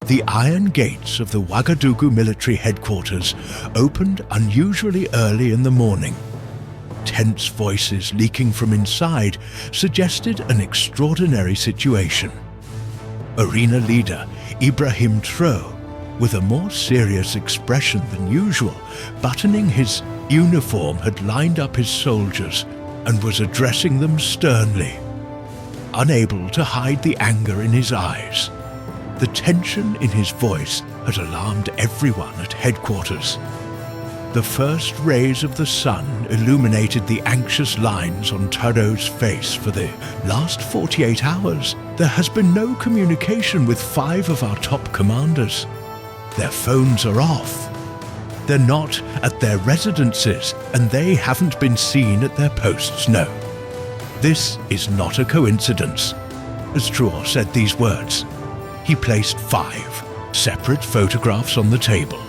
The iron gates of the Ouagadougou military headquarters opened unusually early in the morning. Tense voices leaking from inside suggested an extraordinary situation. Arena leader Ibrahim Traoré, with a more serious expression than usual, buttoning his uniform, had lined up his soldiers and was addressing them sternly. Unable to hide the anger in his eyes, the tension in his voice had alarmed everyone at headquarters. The first rays of the sun illuminated the anxious lines on Traoré's face. For the last 48 hours, there has been no communication with 5 of our top commanders. Their phones are off. They're not at their residences, and they haven't been seen at their posts, no. This is not a coincidence. As Traoré said these words, he placed 5 separate photographs on the table.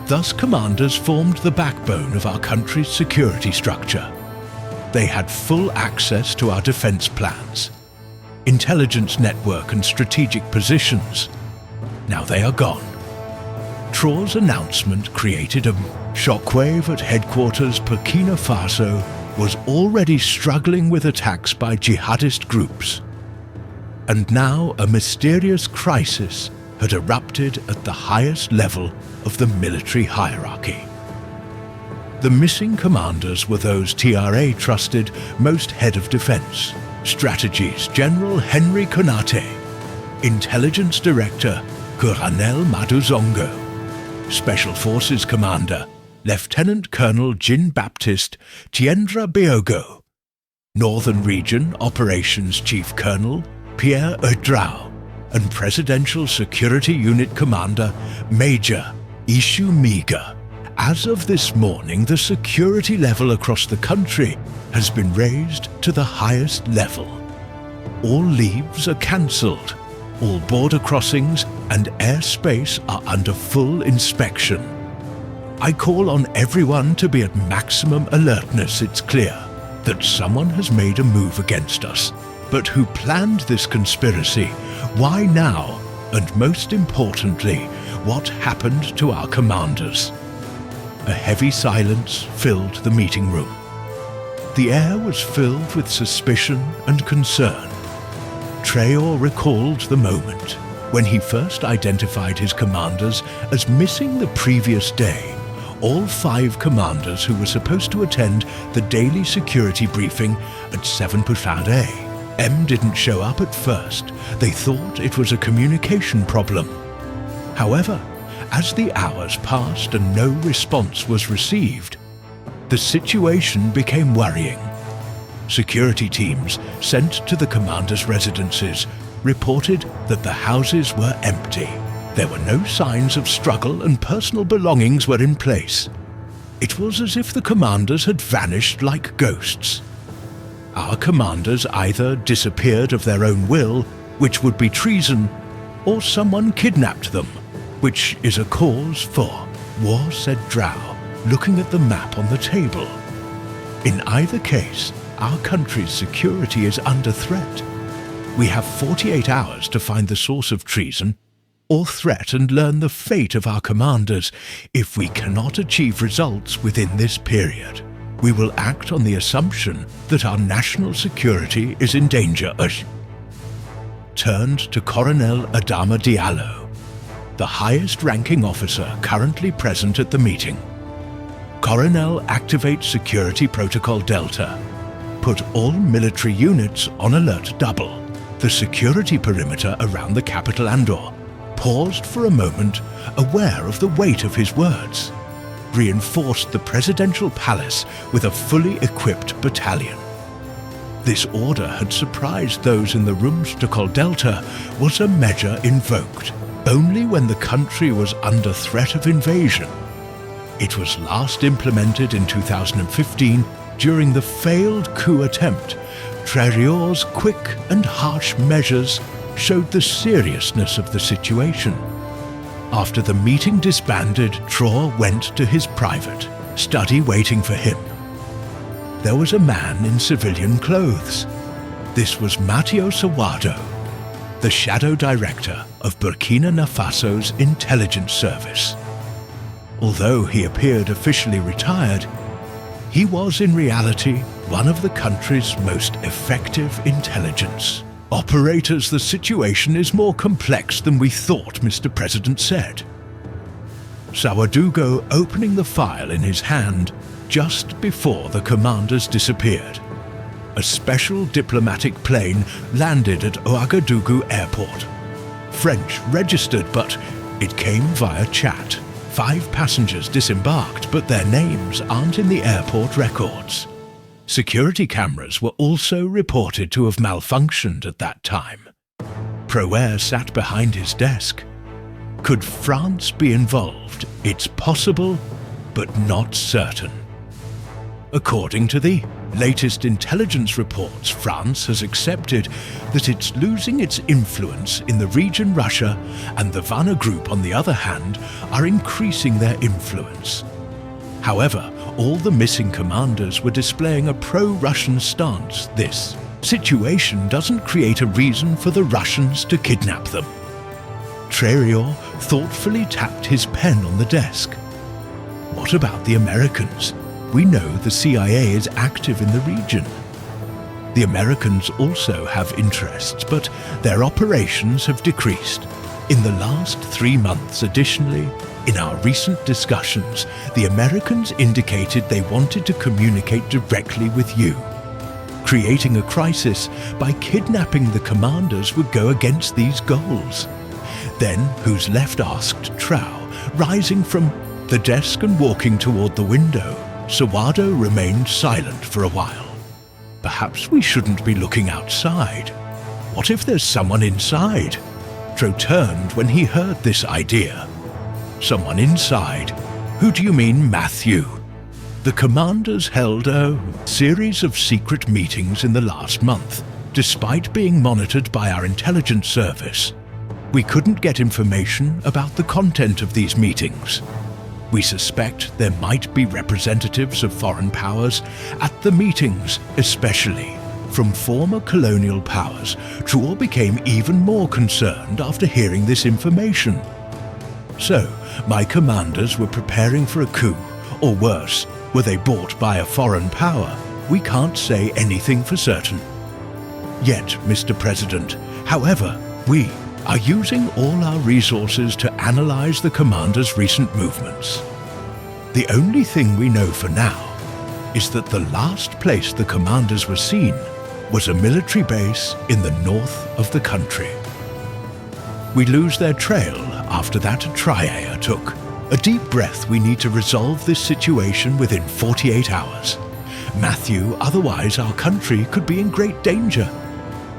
Thus, commanders formed the backbone of our country's security structure. They had full access to our defense plans, intelligence network and strategic positions. Now they are gone. Traoré's announcement created a shockwave at headquarters. Burkina Faso was already struggling with attacks by jihadist groups. And now a mysterious crisis had erupted at the highest level of the military hierarchy. The missing commanders were those Traoré trusted most: Head of Defense Strategies General Henry Konate, Intelligence Director Colonel Maduzongo, Special Forces Commander Lieutenant Colonel Jean-Baptiste Tiendra Biogo, Northern Region Operations Chief Colonel Pierre Eudrao, and Presidential Security Unit Commander Major Ishu Miga. As of this morning, the security level across the country has been raised to the highest level. All leaves are cancelled. All border crossings and airspace are under full inspection. I call on everyone to be at maximum alertness. It's clear that someone has made a move against us. But who planned this conspiracy? Why now? And most importantly, what happened to our commanders? A heavy silence filled the meeting room. The air was filled with suspicion and concern. Traoré recalled the moment when he first identified his commanders as missing the previous day. All 5 commanders who were supposed to attend the daily security briefing at 7 p.m. didn't show up at first. They thought it was a communication problem. However, as the hours passed and no response was received, the situation became worrying. Security teams sent to the commanders' residences reported that the houses were empty. There were no signs of struggle and personal belongings were in place. It was as if the commanders had vanished like ghosts. Our commanders either disappeared of their own will, which would be treason, or someone kidnapped them, which is a cause for war, said Traoré, looking at the map on the table. In either case, our country's security is under threat. We have 48 hours to find the source of treason or threat and learn the fate of our commanders. If we cannot achieve results within this period, we will act on the assumption that our national security is in danger. Turned to Colonel Adama Diallo, the highest-ranking officer currently present at the meeting. Colonel, activate Security Protocol Delta. Put all military units on alert double. The security perimeter around the capital Andor paused for a moment, aware of the weight of his words. Reinforced the presidential palace with a fully equipped battalion. This order had surprised those in the rooms. Protocol Delta was a measure invoked only when the country was under threat of invasion. It was last implemented in 2015 during the failed coup attempt. Traoré's quick and harsh measures showed the seriousness of the situation. After the meeting disbanded, Traoré went to his private study waiting for him. There was a man in civilian clothes. This was Matteo Sawado. the shadow director of Burkina Faso's intelligence service. Although he appeared officially retired, he was in reality one of the country's most effective intelligence operators. The situation is more complex than we thought, Mr. President said. Ouagadougou opening the file in his hand just before the commanders disappeared. A special diplomatic plane landed at Ouagadougou Airport. French registered, but it came via chat. 5 passengers disembarked, but their names aren't in the airport records. Security cameras were also reported to have malfunctioned at that time. Traore sat behind his desk. Could France be involved? It's possible, but not certain. According to the latest intelligence reports, France has accepted that it's losing its influence in the region. Russia and the Wagner Group, on the other hand, are increasing their influence. However, all the missing commanders were displaying a pro-Russian stance. This situation doesn't create a reason for the Russians to kidnap them. Traore thoughtfully tapped his pen on the desk. What about the Americans? We know the CIA is active in the region. The Americans also have interests, but their operations have decreased. In the last 3 months, additionally, in our recent discussions, the Americans indicated they wanted to communicate directly with you. Creating a crisis by kidnapping the commanders would go against these goals. Then, who's left? Asked Traore, rising from the desk and walking toward the window. Ouagadougou remained silent for a while. Perhaps we shouldn't be looking outside. What if there's someone inside? Traore turned when he heard this idea. Someone inside? Who do you mean, Matthew? The commanders held a series of secret meetings in the last month. Despite being monitored by our intelligence service, we couldn't get information about the content of these meetings. We suspect there might be representatives of foreign powers at the meetings, especially from former colonial powers. Traore became even more concerned after hearing this information. So, my commanders were preparing for a coup, or worse, were they bought by a foreign power? We can't say anything for certain. Yet, Mr. President, however, we are using all our resources to analyze the commanders' recent movements. The only thing we know for now is that the last place the commanders were seen was a military base in the north of the country. We lose their trail. After that, Traore took a deep breath. We need to resolve this situation within 48 hours. Matthew, otherwise our country could be in great danger.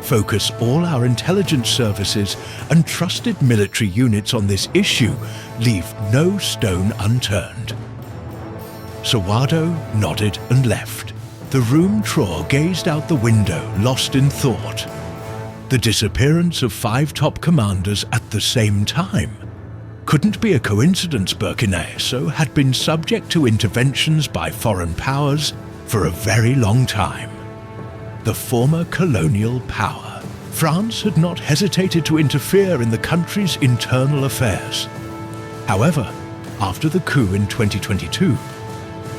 Focus all our intelligence services and trusted military units on this issue. Leave no stone unturned. Ouagadougou nodded and left. The room. Traore gazed out the window, lost in thought. The disappearance of 5 top commanders at the same time couldn't be a coincidence. Burkina Faso had been subject to interventions by foreign powers for a very long time. The former colonial power, France, had not hesitated to interfere in the country's internal affairs. However, after the coup in 2022,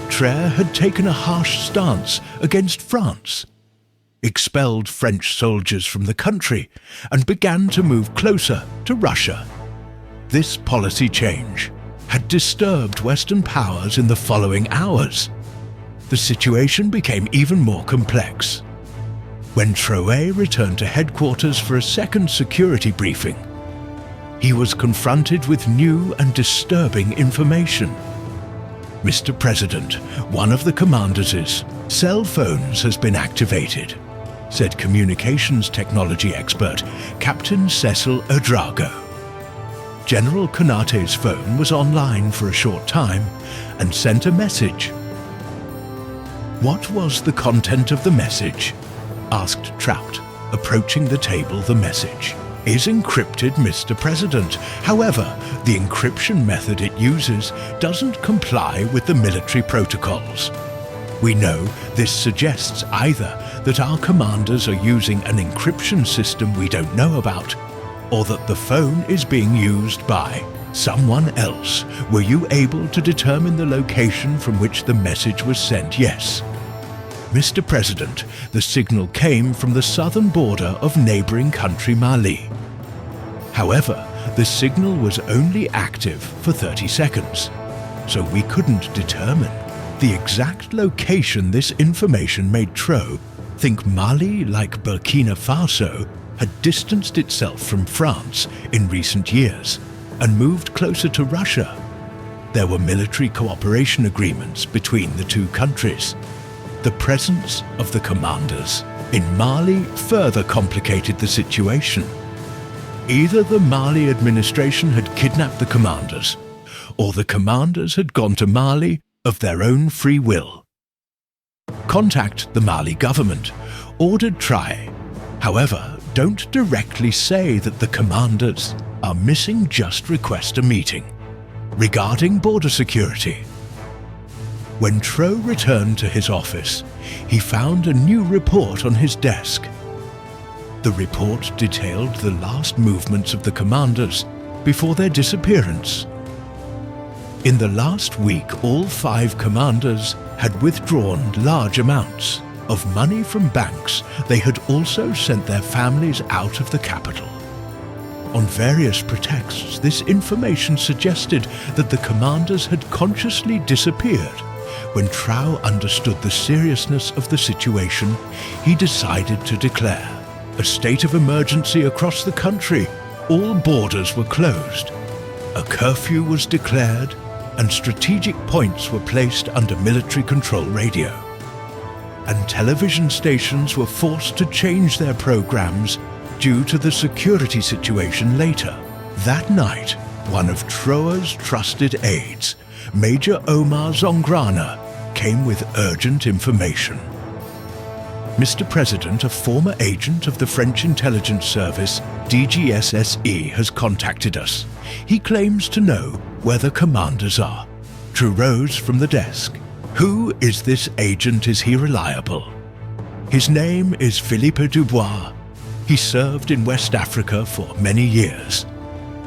Traore had taken a harsh stance against France, expelled French soldiers from the country, and began to move closer to Russia. This policy change had disturbed Western powers in the following hours. The situation became even more complex. When Traore returned to headquarters for a second security briefing, he was confronted with new and disturbing information. Mr. President, one of the commanders' cell phones has been activated, said communications technology expert Captain Cecil Ouedraogo. General Konaté's phone was online for a short time and sent a message. What was the content of the message? Asked Traore, approaching the table. The message is encrypted, Mr. President. However, the encryption method it uses doesn't comply with the military protocols. We know this suggests either that our commanders are using an encryption system we don't know about, or that the phone is being used by someone else. Were you able to determine the location from which the message was sent? Yes. Mr. President, the signal came from the southern border of neighboring country Mali. However, the signal was only active for 30 seconds, so we couldn't determine the exact location. This information made Traore think Mali, like Burkina Faso, had distanced itself from France in recent years and moved closer to Russia. There were military cooperation agreements between the two countries. The presence of the commanders in Mali further complicated the situation. Either the Mali administration had kidnapped the commanders, or the commanders had gone to Mali of their own free will. Contact the Mali government, ordered Traore. However, don't directly say that the commanders are missing, just request a meeting. Regarding border security. When Traore returned to his office, he found a new report on his desk. The report detailed the last movements of the commanders before their disappearance. In the last week, all 5 commanders had withdrawn large amounts of money from banks. They had also sent their families out of the capital. On various pretexts, this information suggested that the commanders had consciously disappeared. When Traore understood the seriousness of the situation, he decided to declare a state of emergency across the country. All borders were closed. A curfew was declared, and strategic points were placed under military control radio. And television stations were forced to change their programs due to the security situation later. That night, one of Traore's trusted aides, Major Omar Zongrana, came with urgent information. Mr. President, a former agent of the French intelligence service, DGSSE, has contacted us. He claims to know where the commanders are. Traore rose from the desk. Who is this agent? Is he reliable? His name is Philippe Dubois. He served in West Africa for many years.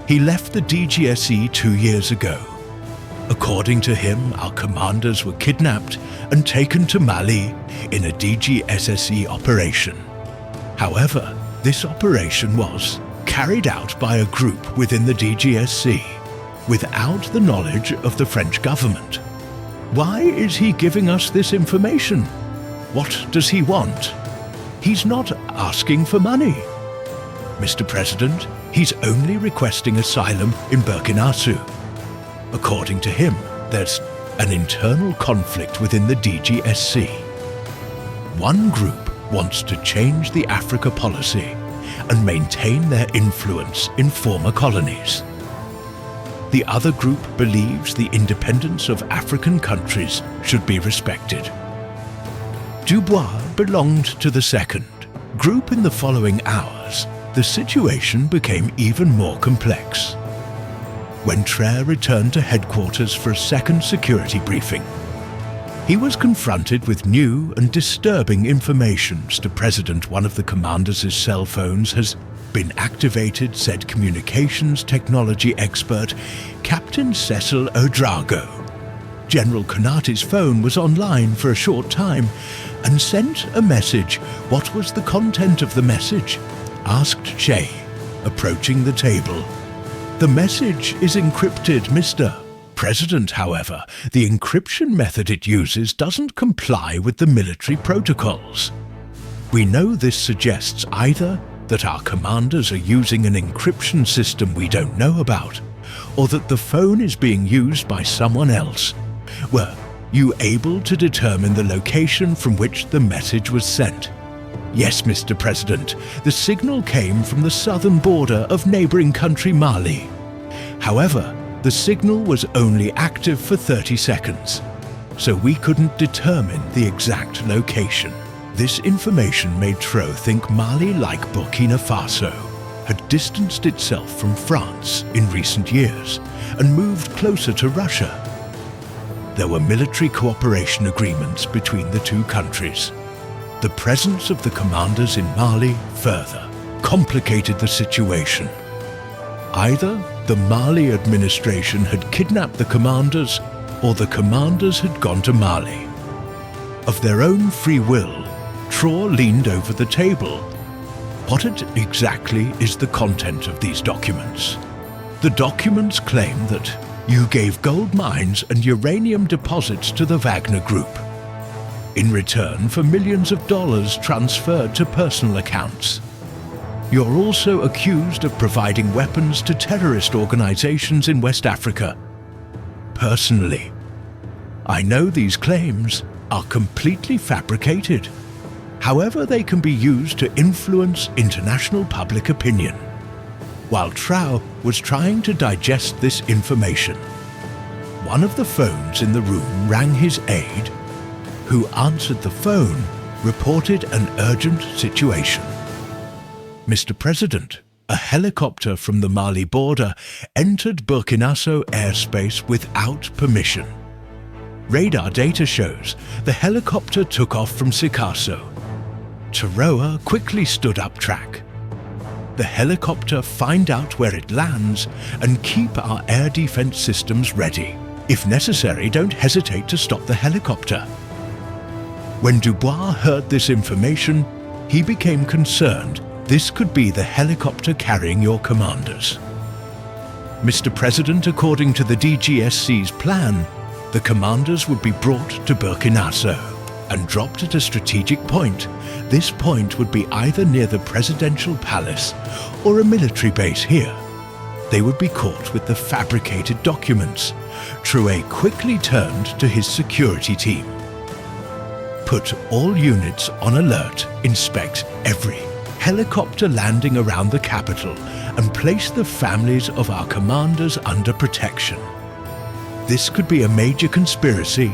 He left the DGSE 2 years ago. According to him, our commanders were kidnapped and taken to Mali in a DGSSE operation. However, this operation was carried out by a group within the DGSC without the knowledge of the French government. Why is he giving us this information? What does he want? He's not asking for money. Mr. President, he's only requesting asylum in Burkina Faso. According to him, there's an internal conflict within the DGSC. One group wants to change the Africa policy and maintain their influence in former colonies. The other group believes the independence of African countries should be respected. Dubois belonged to the second group. In the following hours, the situation became even more complex. When Traore returned to headquarters for a second security briefing, he was confronted with new and disturbing information. Mr. President, one of the commanders' cell phones has been activated, said communications technology expert Captain Cecil Odrago. General Konate's phone was online for a short time and sent a message. What was the content of the message? Asked Che, approaching the table. The message is encrypted, Mr. President. However, the encryption method it uses doesn't comply with the military protocols. We know this suggests either that our commanders are using an encryption system we don't know about, or that the phone is being used by someone else. Were you able to determine the location from which the message was sent? Yes, Mr. President. The signal came from the southern border of neighboring country Mali. However, the signal was only active for 30 seconds, so we couldn't determine the exact location. This information made Traore think Mali, like Burkina Faso, had distanced itself from France in recent years and moved closer to Russia. There were military cooperation agreements between the two countries. The presence of the commanders in Mali further complicated the situation. Either the Mali administration had kidnapped the commanders, or the commanders had gone to Mali. Of their own free will, Traore leaned over the table. What exactly is the content of these documents? The documents claim that you gave gold mines and uranium deposits to the Wagner Group, in return for millions of dollars transferred to personal accounts. You're also accused of providing weapons to terrorist organizations in West Africa. Personally, I know these claims are completely fabricated. However, they can be used to influence international public opinion. While Traore was trying to digest this information, one of the phones in the room rang his aide, who answered the phone, reported an urgent situation. Mr. President, a helicopter from the Mali border entered Burkina Faso airspace without permission. Radar data shows the helicopter took off from Sikasso. Traore quickly stood up track. The helicopter, find out where it lands and keep our air defense systems ready. If necessary, don't hesitate to stop the helicopter. When Dubois heard this information, he became concerned this could be the helicopter carrying your commanders. Mr. President, according to the DGSC's plan, the commanders would be brought to Burkina Faso and dropped at a strategic point. This point would be either near the presidential palace or a military base here. They would be caught with the fabricated documents. Traore quickly turned to his security team. Put all units on alert, inspect every helicopter landing around the capital, and place the families of our commanders under protection. This could be a major conspiracy.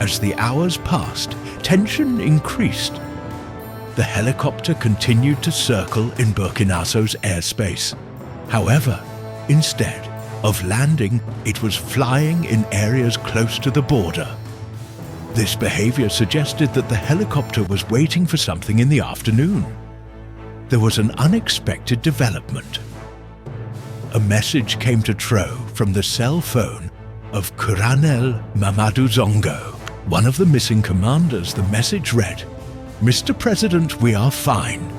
As the hours passed, tension increased. The helicopter continued to circle in Burkina Faso's airspace. However, instead of landing, it was flying in areas close to the border. This behavior suggested that the helicopter was waiting for something in the afternoon. There was an unexpected development. A message came to Traore from the cell phone of Colonel Mamadou Zongo, one of the missing commanders. The message read, "Mr. President, we are fine.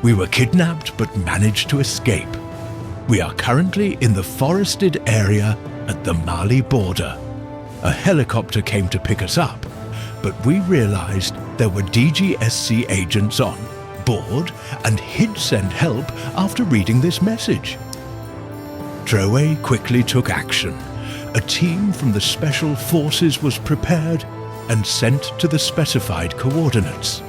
We were kidnapped but managed to escape. We are currently in the forested area at the Mali border. A helicopter came to pick us up, but we realized there were DGSC agents on board and he'd send help after reading this message." Traore quickly took action. A team from the Special Forces was prepared and sent to the specified coordinates.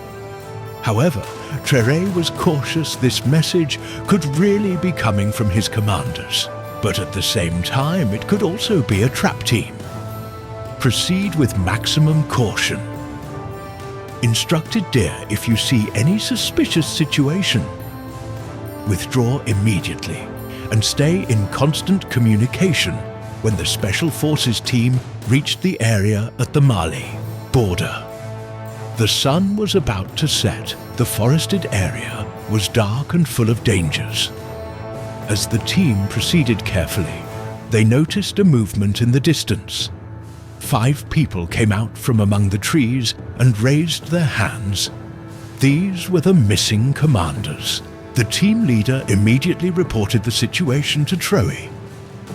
However, Traore was cautious this message could really be coming from his commanders, but at the same time it could also be a trap team. Proceed with maximum caution. Instructed dear, if you see any suspicious situation, withdraw immediately and stay in constant communication. When the Special Forces team reached the area at the Mali border, the sun was about to set. The forested area was dark and full of dangers. As the team proceeded carefully, they noticed a movement in the distance. 5 people came out from among the trees and raised their hands. These were the missing commanders. The team leader immediately reported the situation to Traore.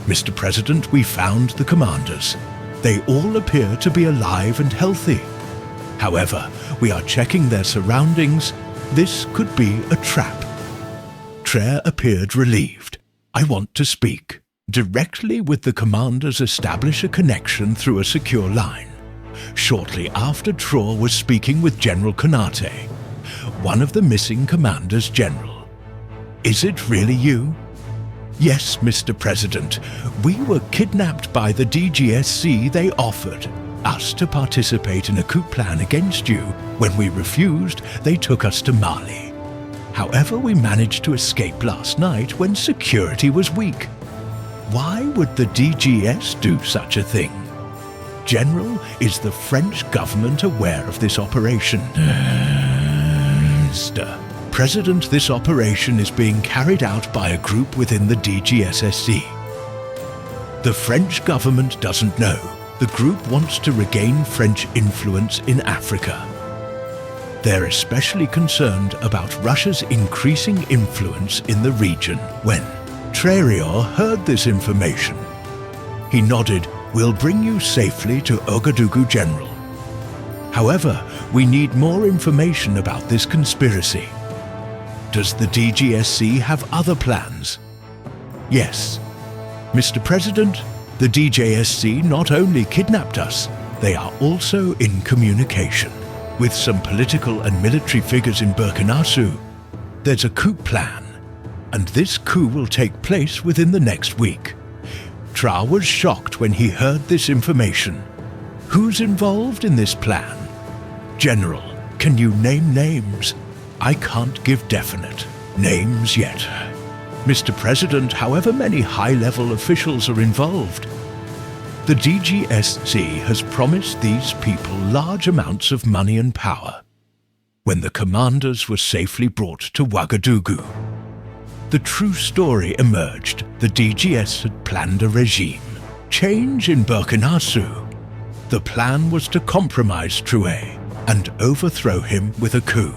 "Mr. President, we found the commanders. They all appear to be alive and healthy. However, we are checking their surroundings. This could be a trap." Traore appeared relieved. "I want to speak directly with the commanders. Establish a connection through a secure line." Shortly after, Traore was speaking with General Konate, one of the missing commanders. "General, is it really you?" "Yes, Mr. President. We were kidnapped by the DGSC. They offered us to participate in a coup plan against you. When we refused, they took us to Mali. However, we managed to escape last night when security was weak. Why would the DGS do such a thing? General, is the French government aware of this operation?" Mr. President, this operation is being carried out by a group within the DGSSC. The French government doesn't know. The group wants to regain French influence in Africa. They're especially concerned about Russia's increasing influence in the region. When Traore heard this information, he nodded, "We'll bring you safely to Ouagadougou, General. However, we need more information about this conspiracy. Does the DGSC have other plans?" "Yes. Mr. President, the DGSC not only kidnapped us, they are also in communication with some political and military figures in Burkina Faso. There's a coup plan, and this coup will take place within the next week." Traore was shocked when he heard this information. "Who's involved in this plan?" "General, can you name names?" "I can't give definite names yet. Mr. President, however many high-level officials are involved, the DGSC has promised these people large amounts of money and power." When the commanders were safely brought to Ouagadougou, the true story emerged. The DGS had planned a regime change in Burkina Faso. The plan was to compromise Traore and overthrow him with a coup.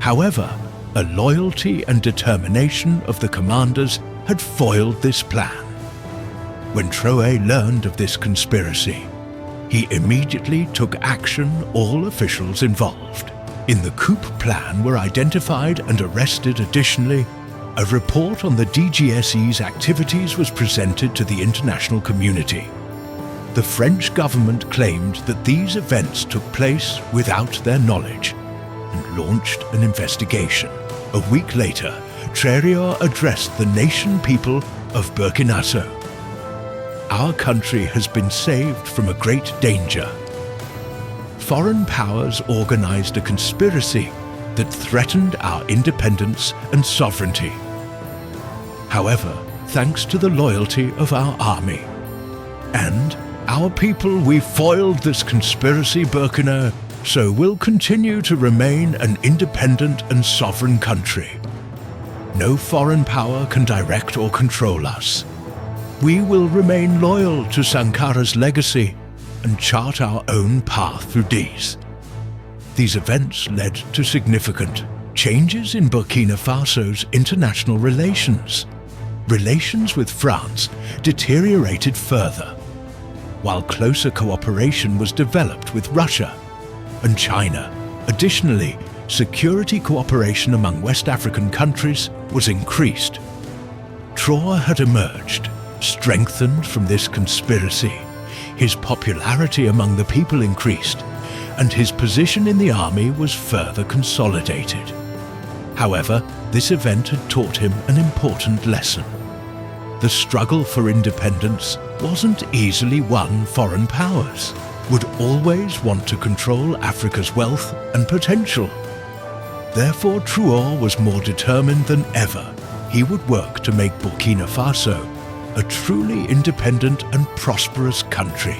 However, a loyalty and determination of the commanders had foiled this plan. When Traore learned of this conspiracy, he immediately took action. All officials involved in the coup plan were identified and arrested. Additionally, a report on the DGSE's activities was presented to the international community. The French government claimed that these events took place without their knowledge and launched an investigation. A week later, Traore addressed the nation people of Burkina Faso. "Our country has been saved from a great danger. Foreign powers organized a conspiracy that threatened our independence and sovereignty. However, thanks to the loyalty of our army and our people, we foiled this conspiracy. Burkina Faso will continue to remain an independent and sovereign country. No foreign power can direct or control us. We will remain loyal to Sankara's legacy and chart our own path through these." These events led to significant changes in Burkina Faso's international relations. Relations with France deteriorated further, while closer cooperation was developed with Russia and China. Additionally, security cooperation among West African countries was increased. Traore had emerged, strengthened from this conspiracy. His popularity among the people increased, and his position in the army was further consolidated. However, this event had taught him an important lesson. The struggle for independence wasn't easily won. Foreign powers would always want to control Africa's wealth and potential. Therefore, Traore was more determined than ever. He would work to make Burkina Faso a truly independent and prosperous country.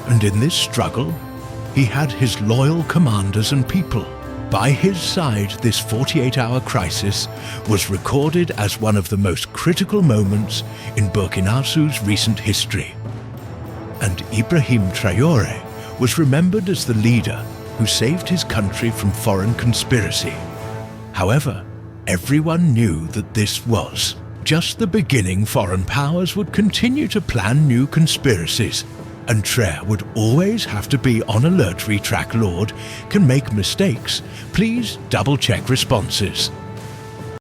And in this struggle, he had his loyal commanders and people. By his side, this 48-hour crisis was recorded as one of the most critical moments in Burkina Faso's recent history. And Ibrahim Traoré was remembered as the leader who saved his country from foreign conspiracy. However, everyone knew that this was just the beginning. Foreign powers would continue to plan new conspiracies, and Traore would always have to be on alert. Retrack Lord can make mistakes. Please double-check responses.